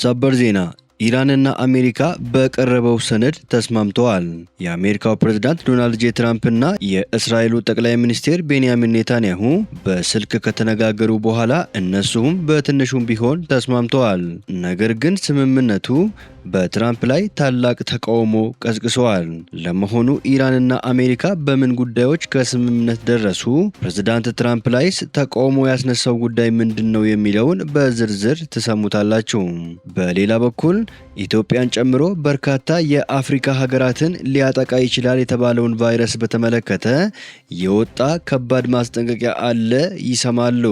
ሰበር ዜና ኢራንና አሜሪካ በቀረበው ሰነድ ተስማምተዋል። የአሜሪካው ፕሬዝዳንት ዶናልድ ጄ ትራምፕ እና የእስራኤሉ ጠቅላይ ሚኒስትር ቤንያሚን ኔታንያሁ በስልክ ከተነጋገሩ በኋላ እነሱም በትንሹም ቢሆን ተስማምተዋል። ነገር ግን ስምምነቱ በትራምፕ ላይ ታላቅ ተቃውሞ ቀስቅሰዋል። ለመሆኑ ኢራንና አሜሪካ በምን ጉዳዮች ከስምምነት ደረሱ? ፕሬዝዳንት ትራምፕ ላይስ ተቃውሞ ያስነሳው ጉዳይ ምንድን ነው የሚለውን በዝርዝር ትሰሙታላችሁ። በሌላ በኩል ኢትዮጵያን ጨምሮ በርካታ የአፍሪካ ሀገራትን ሊያጠቃ ይችላል የተባለውን ቫይረስ በተመለከተ የወጣ ከባድ ማስጠንቀቂያ አለ። ይሰማሉ።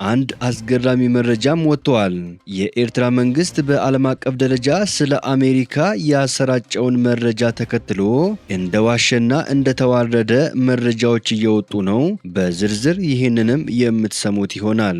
አንድ አስገራሚ መረጃም ወጥቷል። የኤርትራ መንግስት በዓለም አቀፍ ደረጃ ስለ አሜሪካ ያሰራጨውን መረጃ ተከትሎ እንደዋሸና እንደተዋረደ መረጃዎች እየወጡ ነው። በዝርዝር ይህንንም የምትሰሙት ይሆናል።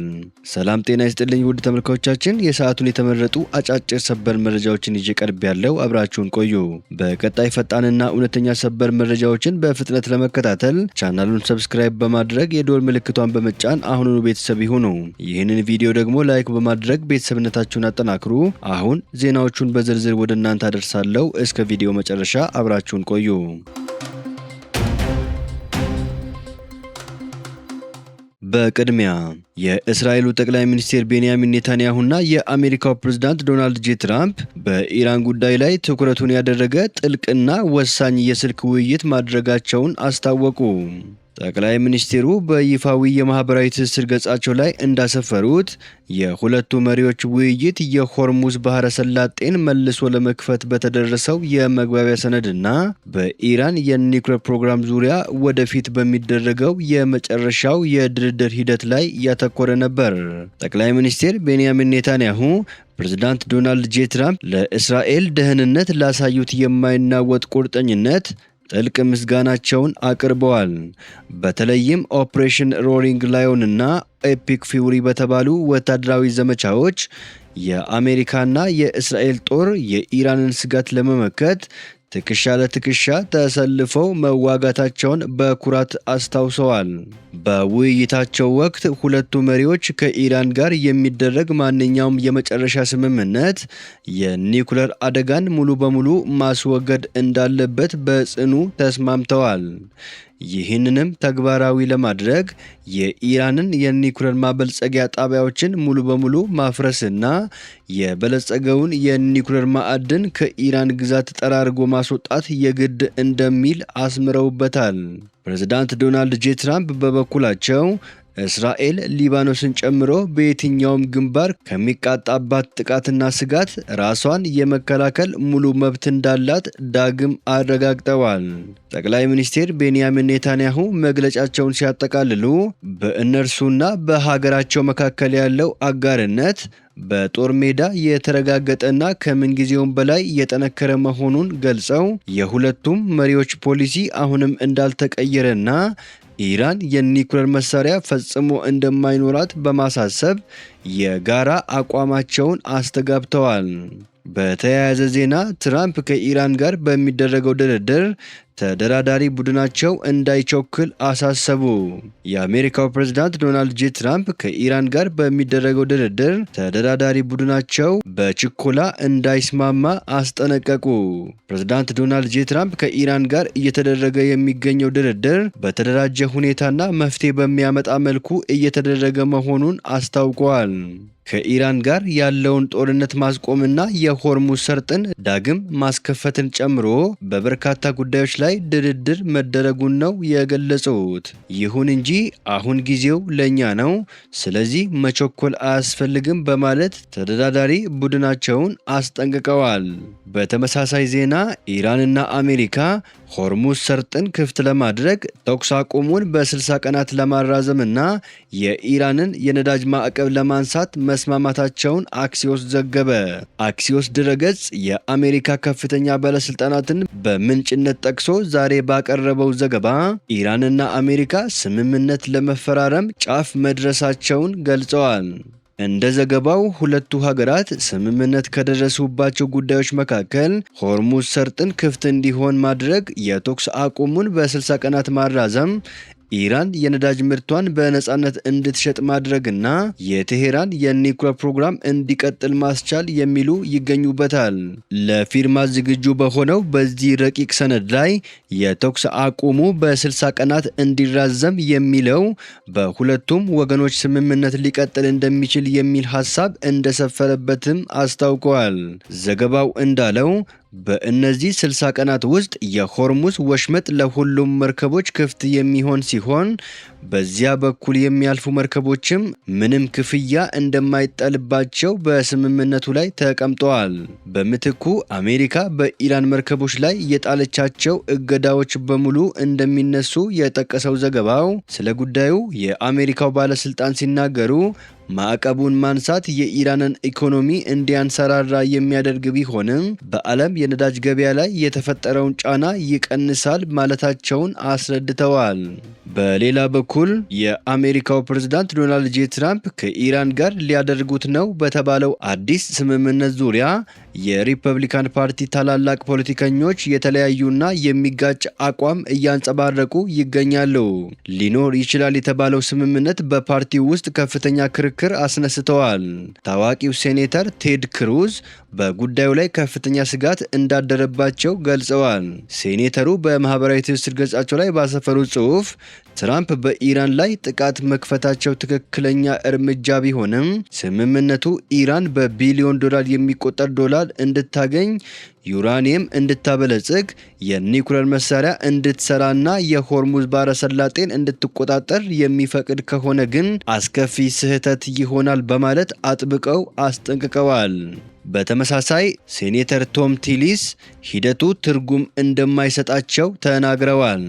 ሰላም ጤና ይስጥልኝ ውድ ተመልካቾቻችን፣ የሰዓቱን የተመረጡ አጫጭር ሰበር መረጃዎችን ይዤ ቀርብ ያለው አብራችሁን ቆዩ። በቀጣይ ፈጣንና እውነተኛ ሰበር መረጃዎችን በፍጥነት ለመከታተል ቻናሉን ሰብስክራይብ በማድረግ የደወል ምልክቷን በመጫን አሁኑኑ ቤተሰብ ይሁኑ። ይህንን ቪዲዮ ደግሞ ላይክ በማድረግ ቤተሰብነታችሁን አጠናክሩ። አሁን ዜናዎቹን በዝርዝር ወደ እናንተ አደርሳለሁ። እስከ ቪዲዮ መጨረሻ አብራችሁን ቆዩ። በቅድሚያ የእስራኤሉ ጠቅላይ ሚኒስትር ቤንያሚን ኔታንያሁና የአሜሪካው ፕሬዝዳንት ዶናልድ ጄ ትራምፕ በኢራን ጉዳይ ላይ ትኩረቱን ያደረገ ጥልቅና ወሳኝ የስልክ ውይይት ማድረጋቸውን አስታወቁ። ጠቅላይ ሚኒስትሩ በይፋዊ የማህበራዊ ትስስር ገጻቸው ላይ እንዳሰፈሩት የሁለቱ መሪዎች ውይይት የሆርሙዝ ባህረ ሰላጤን መልሶ ለመክፈት በተደረሰው የመግባቢያ ሰነድና በኢራን የኒውክሌር ፕሮግራም ዙሪያ ወደፊት በሚደረገው የመጨረሻው የድርድር ሂደት ላይ ያተኮረ ነበር። ጠቅላይ ሚኒስትር ቤንያሚን ኔታንያሁ ፕሬዝዳንት ዶናልድ ጄ ትራምፕ ለእስራኤል ደህንነት ላሳዩት የማይናወጥ ቁርጠኝነት ጥልቅ ምስጋናቸውን አቅርበዋል። በተለይም ኦፕሬሽን ሮሪንግ ላዮን እና ኤፒክ ፊውሪ በተባሉ ወታደራዊ ዘመቻዎች የአሜሪካና የእስራኤል ጦር የኢራንን ስጋት ለመመከት ትከሻ ለትከሻ ተሰልፈው መዋጋታቸውን በኩራት አስታውሰዋል። በውይይታቸው ወቅት ሁለቱ መሪዎች ከኢራን ጋር የሚደረግ ማንኛውም የመጨረሻ ስምምነት የኒውክሌር አደጋን ሙሉ በሙሉ ማስወገድ እንዳለበት በጽኑ ተስማምተዋል። ይህንንም ተግባራዊ ለማድረግ የኢራንን የኒውክሌር ማበልጸጊያ ጣቢያዎችን ሙሉ በሙሉ ማፍረስና የበለጸገውን የኒውክሌር ማዕድን ከኢራን ግዛት ጠራርጎ ማስወጣት የግድ እንደሚል አስምረውበታል። ፕሬዝዳንት ዶናልድ ጄ ትራምፕ በበኩላቸው እስራኤል ሊባኖስን ጨምሮ በየትኛውም ግንባር ከሚቃጣባት ጥቃትና ስጋት ራሷን የመከላከል ሙሉ መብት እንዳላት ዳግም አረጋግጠዋል። ጠቅላይ ሚኒስትር ቤንያሚን ኔታንያሁ መግለጫቸውን ሲያጠቃልሉ በእነርሱና በሀገራቸው መካከል ያለው አጋርነት በጦር ሜዳ የተረጋገጠና ከምንጊዜውም በላይ የጠነከረ መሆኑን ገልጸው የሁለቱም መሪዎች ፖሊሲ አሁንም እንዳልተቀየረና ኢራን የኒውክሌር መሳሪያ ፈጽሞ እንደማይኖራት በማሳሰብ የጋራ አቋማቸውን አስተጋብተዋል። በተያያዘ ዜና ትራምፕ ከኢራን ጋር በሚደረገው ድርድር ተደራዳሪ ቡድናቸው እንዳይቸኩል አሳሰቡ። የአሜሪካው ፕሬዝዳንት ዶናልድ ጄ ትራምፕ ከኢራን ጋር በሚደረገው ድርድር ተደራዳሪ ቡድናቸው በችኮላ እንዳይስማማ አስጠነቀቁ። ፕሬዝዳንት ዶናልድ ጄ ትራምፕ ከኢራን ጋር እየተደረገ የሚገኘው ድርድር በተደራጀ ሁኔታና መፍትሄ በሚያመጣ መልኩ እየተደረገ መሆኑን አስታውቀዋል። ከኢራን ጋር ያለውን ጦርነት ማስቆምና የሆርሙዝ ሰርጥን ዳግም ማስከፈትን ጨምሮ በበርካታ ጉዳዮች ላይ ድርድር መደረጉን ነው የገለጹት። ይሁን እንጂ አሁን ጊዜው ለኛ ነው፣ ስለዚህ መቸኮል አያስፈልግም በማለት ተደራዳሪ ቡድናቸውን አስጠንቅቀዋል። በተመሳሳይ ዜና ኢራንና አሜሪካ ሆርሙዝ ሰርጥን ክፍት ለማድረግ ተኩስ አቁሙን በ60 ቀናት ለማራዘምና የኢራንን የነዳጅ ማዕቀብ ለማንሳት መስማማታቸውን አክሲዮስ ዘገበ። አክሲዮስ ድረገጽ የአሜሪካ ከፍተኛ ባለስልጣናትን በምንጭነት ጠቅሶ ዛሬ ባቀረበው ዘገባ ኢራንና አሜሪካ ስምምነት ለመፈራረም ጫፍ መድረሳቸውን ገልጸዋል። እንደ ዘገባው ሁለቱ ሀገራት ስምምነት ከደረሱባቸው ጉዳዮች መካከል ሆርሙዝ ሰርጥን ክፍት እንዲሆን ማድረግ፣ የተኩስ አቁሙን በ60 ቀናት ማራዘም፣ ኢራን የነዳጅ ምርቷን በነጻነት እንድትሸጥ ማድረግና የቴሄራን የኒውክሌር ፕሮግራም እንዲቀጥል ማስቻል የሚሉ ይገኙበታል። ለፊርማ ዝግጁ በሆነው በዚህ ረቂቅ ሰነድ ላይ የተኩስ አቁሙ በ60 ቀናት እንዲራዘም የሚለው በሁለቱም ወገኖች ስምምነት ሊቀጥል እንደሚችል የሚል ሐሳብ እንደሰፈረበትም አስታውቀዋል። ዘገባው እንዳለው በእነዚህ 60 ቀናት ውስጥ የሆርሙዝ ወሽመጥ ለሁሉም መርከቦች ክፍት የሚሆን ሲሆን በዚያ በኩል የሚያልፉ መርከቦችም ምንም ክፍያ እንደማይጣልባቸው በስምምነቱ ላይ ተቀምጠዋል። በምትኩ አሜሪካ በኢራን መርከቦች ላይ የጣለቻቸው እገዳዎች በሙሉ እንደሚነሱ የጠቀሰው ዘገባው ስለ ጉዳዩ የአሜሪካው ባለስልጣን ሲናገሩ ማዕቀቡን ማንሳት የኢራንን ኢኮኖሚ እንዲያንሰራራ የሚያደርግ ቢሆንም በዓለም የነዳጅ ገበያ ላይ የተፈጠረውን ጫና ይቀንሳል ማለታቸውን አስረድተዋል። በሌላ በኩል የአሜሪካው ፕሬዝዳንት ዶናልድ ጄ ትራምፕ ከኢራን ጋር ሊያደርጉት ነው በተባለው አዲስ ስምምነት ዙሪያ የሪፐብሊካን ፓርቲ ታላላቅ ፖለቲከኞች የተለያዩና የሚጋጭ አቋም እያንጸባረቁ ይገኛሉ። ሊኖር ይችላል የተባለው ስምምነት በፓርቲው ውስጥ ከፍተኛ ክርክር አስነስተዋል። ታዋቂው ሴኔተር ቴድ ክሩዝ በጉዳዩ ላይ ከፍተኛ ስጋት እንዳደረባቸው ገልጸዋል። ሴኔተሩ በማህበራዊ ትስስር ገጻቸው ላይ ባሰፈሩት ጽሑፍ ትራምፕ በኢራን ላይ ጥቃት መክፈታቸው ትክክለኛ እርምጃ ቢሆንም ስምምነቱ ኢራን በቢሊዮን ዶላር የሚቆጠር ዶላር እንድታገኝ፣ ዩራኒየም እንድታበለጽግ፣ የኒውክሌር መሳሪያ እንድትሰራና የሆርሙዝ ባህረ ሰላጤን እንድትቆጣጠር የሚፈቅድ ከሆነ ግን አስከፊ ስህተት ይሆናል በማለት አጥብቀው አስጠንቅቀዋል። በተመሳሳይ ሴኔተር ቶም ቲሊስ ሂደቱ ትርጉም እንደማይሰጣቸው ተናግረዋል።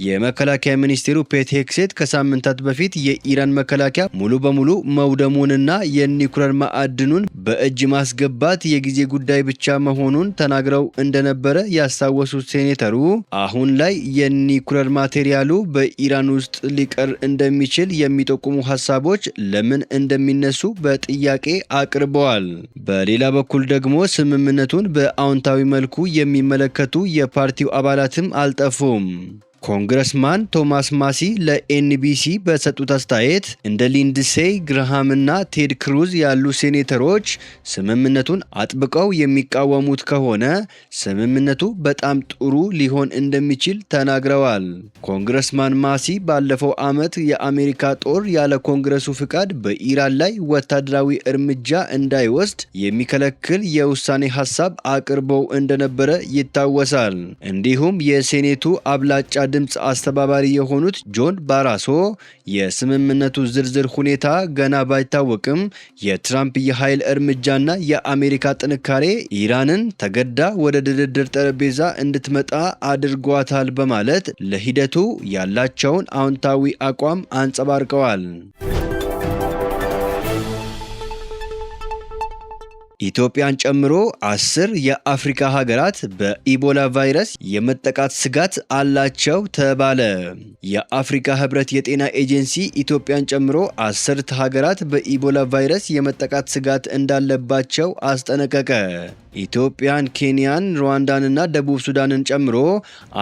የመከላከያ ሚኒስቴሩ ፔት ሄግሴት ከሳምንታት በፊት የኢራን መከላከያ ሙሉ በሙሉ መውደሙንና የኒውክሌር ማዕድኑን በእጅ ማስገባት የጊዜ ጉዳይ ብቻ መሆኑን ተናግረው እንደነበረ ያስታወሱት ሴኔተሩ አሁን ላይ የኒውክሌር ማቴሪያሉ በኢራን ውስጥ ሊቀር እንደሚችል የሚጠቁሙ ሀሳቦች ለምን እንደሚነሱ በጥያቄ አቅርበዋል። በሌላ በኩል ደግሞ ስምምነቱን በአዎንታዊ መልኩ የሚመለከቱ የፓርቲው አባላትም አልጠፉም። ኮንግረስማን ቶማስ ማሲ ለኤንቢሲ በሰጡት አስተያየት እንደ ሊንድሴይ ግርሃም እና ቴድ ክሩዝ ያሉ ሴኔተሮች ስምምነቱን አጥብቀው የሚቃወሙት ከሆነ ስምምነቱ በጣም ጥሩ ሊሆን እንደሚችል ተናግረዋል። ኮንግረስማን ማሲ ባለፈው ዓመት የአሜሪካ ጦር ያለ ኮንግረሱ ፍቃድ በኢራን ላይ ወታደራዊ እርምጃ እንዳይወስድ የሚከለክል የውሳኔ ሀሳብ አቅርበው እንደነበረ ይታወሳል። እንዲሁም የሴኔቱ አብላጫ ድምፅ አስተባባሪ የሆኑት ጆን ባራሶ የስምምነቱ ዝርዝር ሁኔታ ገና ባይታወቅም የትራምፕ የኃይል እርምጃና የአሜሪካ ጥንካሬ ኢራንን ተገዳ ወደ ድርድር ጠረጴዛ እንድትመጣ አድርጓታል በማለት ለሂደቱ ያላቸውን አዎንታዊ አቋም አንጸባርቀዋል። ኢትዮጵያን ጨምሮ 10 የአፍሪካ ሀገራት በኢቦላ ቫይረስ የመጠቃት ስጋት አላቸው ተባለ። የአፍሪካ ህብረት የጤና ኤጀንሲ ኢትዮጵያን ጨምሮ 10 ሀገራት በኢቦላ ቫይረስ የመጠቃት ስጋት እንዳለባቸው አስጠነቀቀ። ኢትዮጵያን፣ ኬንያን፣ ሩዋንዳንና ደቡብ ሱዳንን ጨምሮ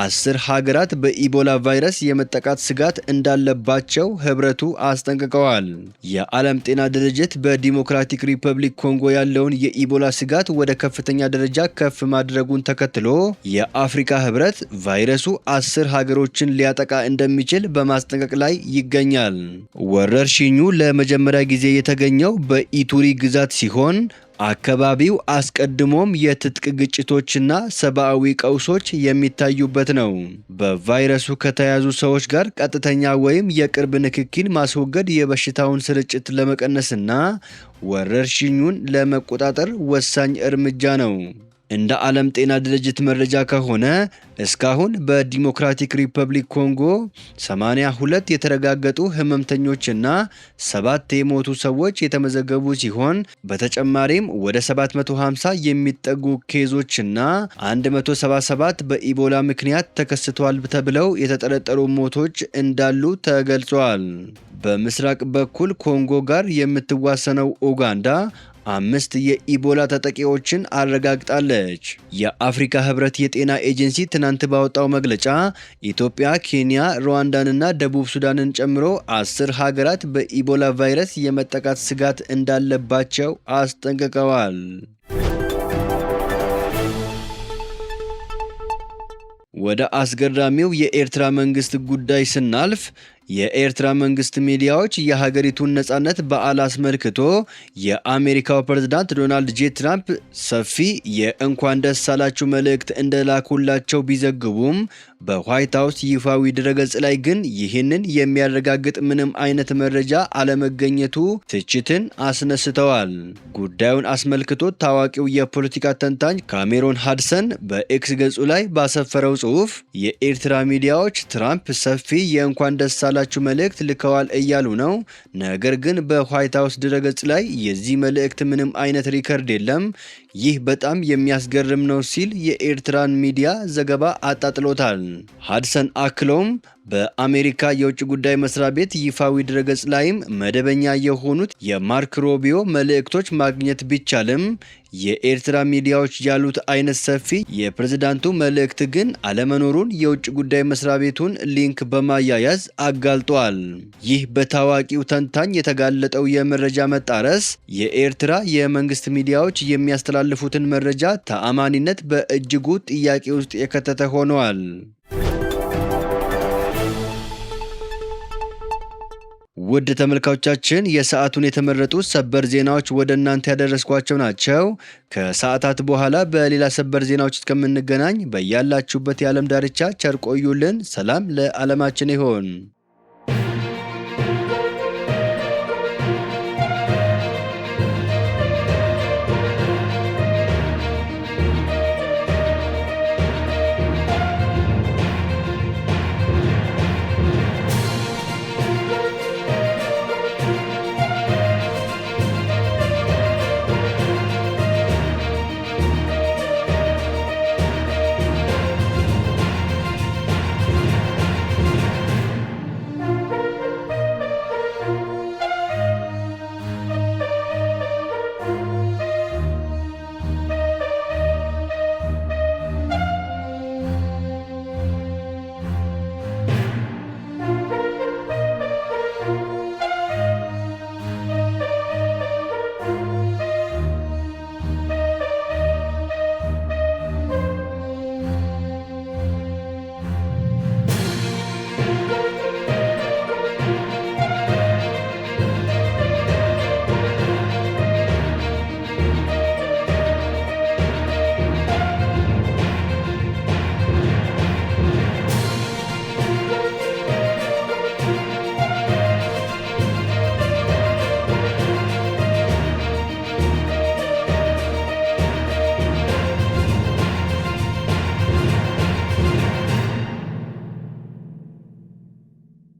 10 ሀገራት በኢቦላ ቫይረስ የመጠቃት ስጋት እንዳለባቸው ህብረቱ አስጠንቅቀዋል። የዓለም ጤና ድርጅት በዲሞክራቲክ ሪፐብሊክ ኮንጎ ያለውን የኢቦላ ስጋት ወደ ከፍተኛ ደረጃ ከፍ ማድረጉን ተከትሎ የአፍሪካ ህብረት ቫይረሱ 10 ሀገሮችን ሊያጠቃ እንደሚችል በማስጠንቀቅ ላይ ይገኛል። ወረርሽኙ ለመጀመሪያ ጊዜ የተገኘው በኢቱሪ ግዛት ሲሆን አካባቢው አስቀድሞም የትጥቅ ግጭቶችና ሰብአዊ ቀውሶች የሚታዩበት ነው። በቫይረሱ ከተያዙ ሰዎች ጋር ቀጥተኛ ወይም የቅርብ ንክኪን ማስወገድ የበሽታውን ስርጭት ለመቀነስና ወረርሽኙን ለመቆጣጠር ወሳኝ እርምጃ ነው። እንደ ዓለም ጤና ድርጅት መረጃ ከሆነ እስካሁን በዲሞክራቲክ ሪፐብሊክ ኮንጎ 82 የተረጋገጡ ህመምተኞችና 7 የሞቱ ሰዎች የተመዘገቡ ሲሆን በተጨማሪም ወደ 750 የሚጠጉ ኬዞችና 177 በኢቦላ ምክንያት ተከስተዋል ተብለው የተጠረጠሩ ሞቶች እንዳሉ ተገልጿል። በምስራቅ በኩል ኮንጎ ጋር የምትዋሰነው ኡጋንዳ 5 የኢቦላ ተጠቂዎችን አረጋግጣለች። የአፍሪካ ህብረት የጤና ኤጀንሲ ትናንት ባወጣው መግለጫ ኢትዮጵያ፣ ኬንያ፣ ሩዋንዳንና ደቡብ ሱዳንን ጨምሮ 10 ሀገራት በኢቦላ ቫይረስ የመጠቃት ስጋት እንዳለባቸው አስጠንቅቀዋል። ወደ አስገራሚው የኤርትራ መንግስት ጉዳይ ስናልፍ የኤርትራ መንግስት ሚዲያዎች የሀገሪቱን ነጻነት በዓል አስመልክቶ የአሜሪካው ፕሬዝዳንት ዶናልድ ጄ ትራምፕ ሰፊ የእንኳን ደስ አላችሁ መልእክት እንደላኩላቸው ቢዘግቡም በዋይት ሀውስ ይፋዊ ድረገጽ ላይ ግን ይህንን የሚያረጋግጥ ምንም አይነት መረጃ አለመገኘቱ ትችትን አስነስተዋል። ጉዳዩን አስመልክቶ ታዋቂው የፖለቲካ ተንታኝ ካሜሮን ሃድሰን በኤክስ ገጹ ላይ ባሰፈረው ጽሑፍ የኤርትራ ሚዲያዎች ትራምፕ ሰፊ የእንኳን ደስ አላችሁ መልእክት ልከዋል እያሉ ነው፣ ነገር ግን በዋይት ሀውስ ድረገጽ ላይ የዚህ መልእክት ምንም አይነት ሪከርድ የለም። ይህ በጣም የሚያስገርም ነው ሲል የኤርትራን ሚዲያ ዘገባ አጣጥሎታል። ሃድሰን አክሎም በአሜሪካ የውጭ ጉዳይ መስሪያ ቤት ይፋዊ ድረገጽ ላይም መደበኛ የሆኑት የማርክ ሮቢዮ መልእክቶች ማግኘት ቢቻልም የኤርትራ ሚዲያዎች ያሉት አይነት ሰፊ የፕሬዝዳንቱ መልእክት ግን አለመኖሩን የውጭ ጉዳይ መስሪያ ቤቱን ሊንክ በማያያዝ አጋልጧል። ይህ በታዋቂው ተንታኝ የተጋለጠው የመረጃ መጣረስ የኤርትራ የመንግስት ሚዲያዎች የሚያስተላልፉትን መረጃ ተአማኒነት በእጅጉ ጥያቄ ውስጥ የከተተ ሆነዋል። ውድ ተመልካቾቻችን የሰዓቱን የተመረጡ ሰበር ዜናዎች ወደ እናንተ ያደረስኳቸው ናቸው። ከሰዓታት በኋላ በሌላ ሰበር ዜናዎች እስከምንገናኝ በያላችሁበት የዓለም ዳርቻ ቸር ቆዩልን። ሰላም ለዓለማችን ይሆን።